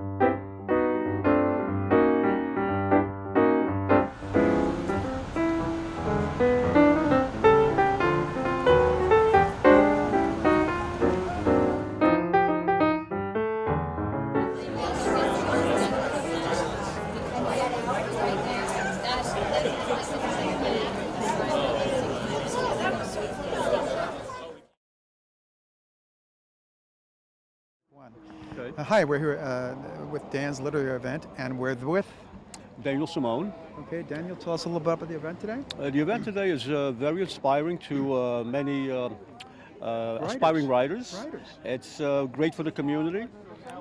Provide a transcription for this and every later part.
Okay. Hi, we're here with Dan's literary event, and we're with Daniel Simone. Okay, Daniel, tell us a little bit about the event today. The event today is very inspiring to many aspiring writers. It's great for the community.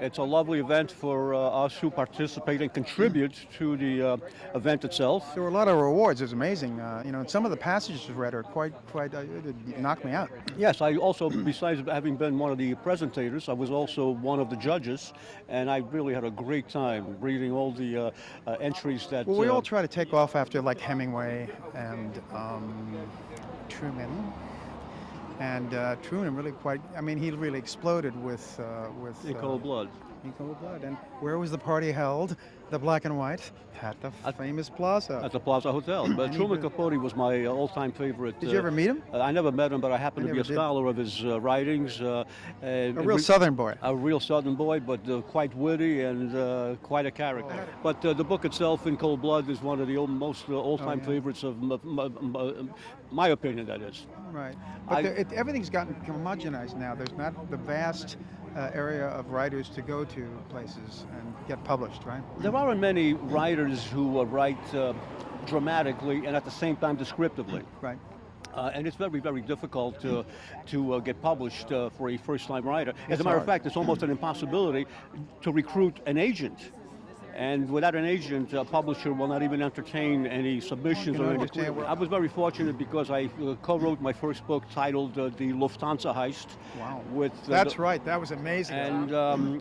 It's a lovely event for us who participate and contribute to the event itself. There were a lot of rewards. It was amazing. You know, and some of the passages you read are quite it knocked me out. Yes, I also, besides having been one of the presentators, I was also one of the judges, and I really had a great time reading all the entries that... Well, we all try to take off after, like, Hemingway and Truman. And Truman really he really exploded with In Cold Blood. In Cold Blood. And where was the party held? The black and white? At the famous Plaza. At the Plaza Hotel. But Truman Capote was my all-time favorite. Did you ever meet him? I never met him, but I happen to be a scholar of his writings. A real Southern boy. A real Southern boy, but quite witty and quite a character. But the book itself, In Cold Blood, is one of the most all-time favorites of my opinion, that is. Right. But everything's gotten homogenized now. There's not the vast area of writers to go to places and get published, right? There aren't many writers who write dramatically and at the same time descriptively. Right. And it's very, very difficult to get published for a first-time writer. As a matter of fact, it's almost an impossibility to recruit an agent. And without an agent, a publisher will not even entertain any submissions or anything. I was very fortunate because I co-wrote my first book titled The Lufthansa Heist. Wow. That's right. That was amazing. And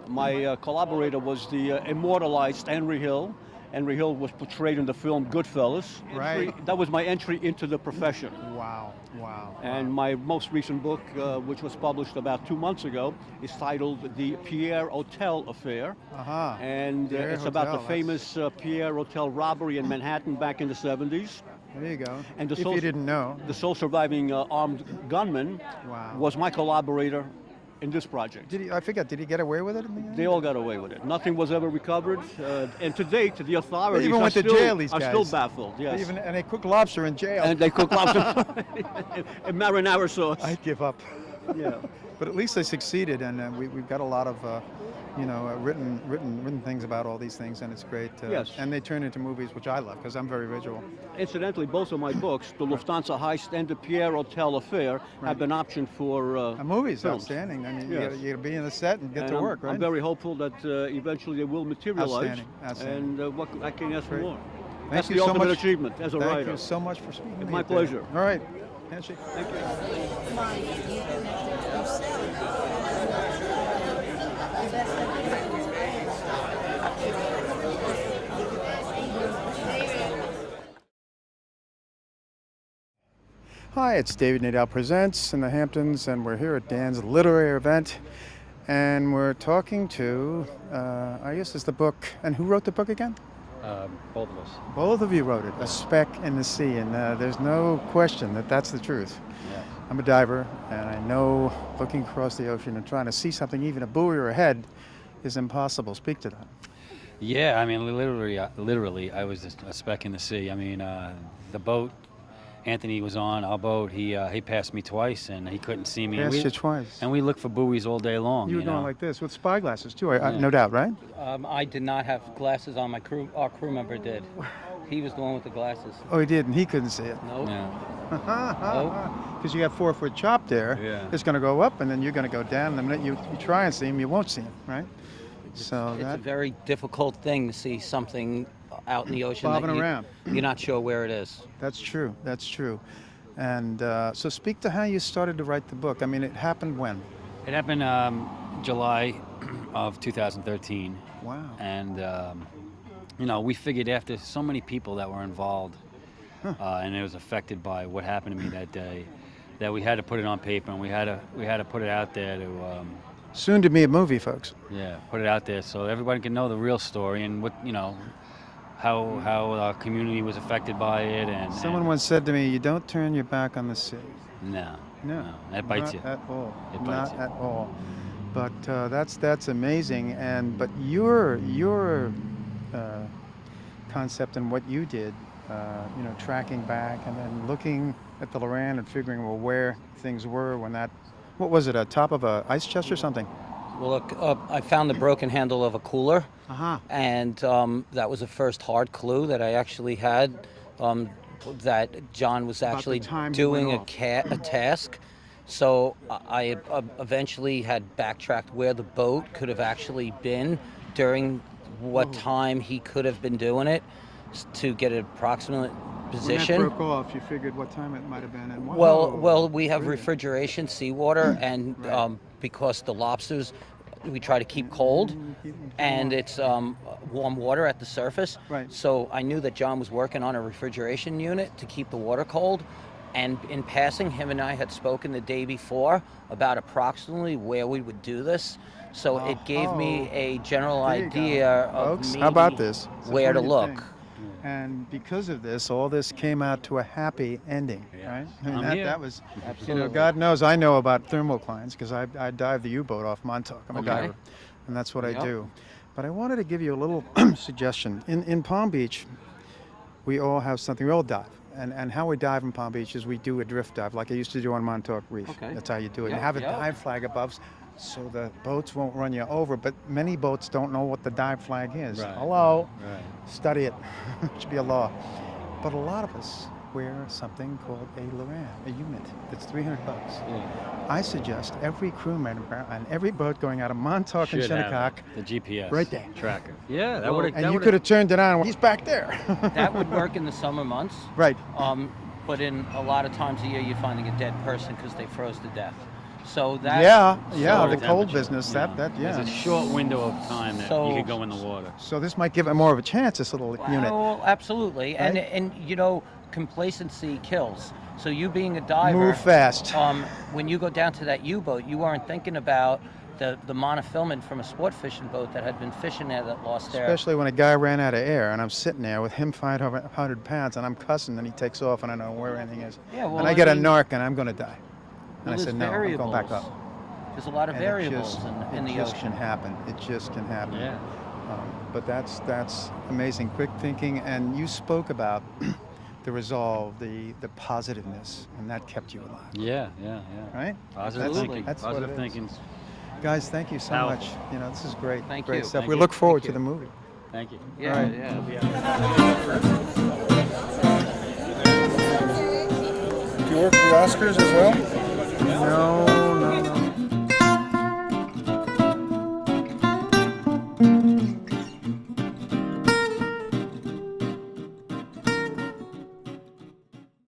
my collaborator was the immortalized Henry Hill. Henry Hill was portrayed in the film Goodfellas. Right. That was my entry into the profession. Wow. And my most recent book, which was published about 2 months ago, is titled The Pierre Hotel Affair. And it's about the famous Pierre Hotel robbery in Manhattan back in the 70s. There you go. And if you didn't know. The sole surviving armed gunman was my collaborator in this project. Did he get away with it in the end? They all got away with it. Nothing was ever recovered. And to date, the authorities they even went to jail, these are guys. still baffled. Yes. And they cook lobster in jail. And they cook lobster in marinara sauce. I give up. Yeah. But at least they succeeded, and we've got a lot of written things about all these things, and it's great. Yes. And they turn into movies, which I love because I'm very visual. Incidentally, both of my books, The Lufthansa Heist and The Pierre Hotel Affair, have been optioned for movies. Films. Outstanding. I mean, Yes. you got to be in the set and get to work, right? I'm very hopeful that eventually they will materialize. Outstanding. And what I can ask for more. Thank That's you the so ultimate much. achievement as a writer. Thank you so much for speaking to me. My pleasure. All right. Handshake. Thank you. Hi, it's David Nadal Presents in the Hamptons, and we're here at Dan's literary event, and we're talking to, I guess it's the book, and who wrote the book again? Both of us. Both of you wrote it, A Speck in the Sea, and there's no question that that's the truth. Yeah. I'm a diver, and I know looking across the ocean and trying to see something, even a buoy or a head, is impossible. Speak to that. Yeah, I mean, literally, I was just a speck in the sea. I mean, the boat Anthony was on, our boat, he passed me twice, and he couldn't see me. Passed you twice. And we looked for buoys all day long. You were going know? like this with spyglasses too, no doubt, right? I did not have glasses on. Our crew member did. He was the one with the glasses. Oh, he did, and he couldn't see it. Nope. Yeah. Because you have 4-foot chop there. Yeah. It's going to go up, and then you're going to go down. And the minute you try and see him, you won't see him, right? It's a very difficult thing to see something out in the ocean bobbing around. You're not sure where it is. That's true. That's true. And so speak to how you started to write the book. I mean, it happened when? It happened July of 2013. Wow. And, we figured after so many people that were involved and it was affected by what happened to me that day, that we had to put it on paper, and we had to put it out there to Soon to be a movie, folks. Yeah, put it out there so everybody can know the real story and what how our community was affected by it. And Someone once said to me, "You don't turn your back on the sea." no, that not bites you. at all. It bites Not you. at all. But that's amazing. But your concept and what you did, tracking back and then looking at the Loran and figuring where things were when that, what was it, a top of a ice chest or something? Well, look, I found the broken handle of a cooler, and that was the first hard clue that I actually had, that John was actually doing a task. So I eventually had backtracked where the boat could have actually been during what time he could have been doing it to get an approximate position. When that broke off, you figured what time it might have been. And Well, we have refrigeration, seawater, and because the lobsters we try to keep cold, and it's warm water at the surface. Right. So I knew that John was working on a refrigeration unit to keep the water cold. And in passing, him and I had spoken the day before about approximately where we would do this. So it gave me a general idea of Folks, maybe how about this? It's a where to funny look. thing. And because of this, all this came out to a happy ending, right? I mean, I'm here. that was, Absolutely. God knows I know about thermoclines because I dive the U-boat off Montauk. I'm a Okay. diver, and that's what I Yep. do. But I wanted to give you a little suggestion. In Palm Beach, we all have something, we all dive. And how we dive in Palm Beach is we do a drift dive like I used to do on Montauk Reef. Okay. That's how you do it. You Yep, have a yep. dive flag above so the boats won't run you over, but many boats don't know what the dive flag is. Right. Hello? Right. Study it. It should be a law. But a lot of us wear something called a Loran, a unit that's $300. I suggest every crew member on every boat going out of Montauk and Should have Shinnecock, the GPS right there. tracker. Yeah, that Well, would and you could have turned it on. He's back there. That would work in the summer months. Right. But in a lot of times a year, you're finding a dead person because they froze to death. So that Yeah, Lower the cold temperature, business. yeah. Yeah. There's a short window of time that So- you could go in the water. So this might give it more of a chance. This little unit. Well, absolutely, Right? and complacency kills. So you being a diver, Move fast. When you go down to that U-boat, you weren't thinking about the monofilament from a sport fishing boat that had been fishing there that lost their. Especially when a guy ran out of air and I'm sitting there with him 500 pounds and I'm cussing and he takes off and I don't know where anything is. Yeah, well, and I get mean, a narc and I'm going to die. And I there's said, no, I'm going back variables. up. There's a lot of And variables in the it just ocean. can happen. It just can happen. Yeah. But that's amazing. Quick thinking. And you spoke about the resolve, the positiveness, and that kept you alive. Yeah. Right? Positive Absolutely. thinking. That's what Positive it is. thinking. Guys, thank you so Powerful. much. This is great. Thank great you. stuff. Thank We you. look forward Thank to you. the movie. Thank you. Yeah, Right. yeah. Do you work for the Oscars as well? No,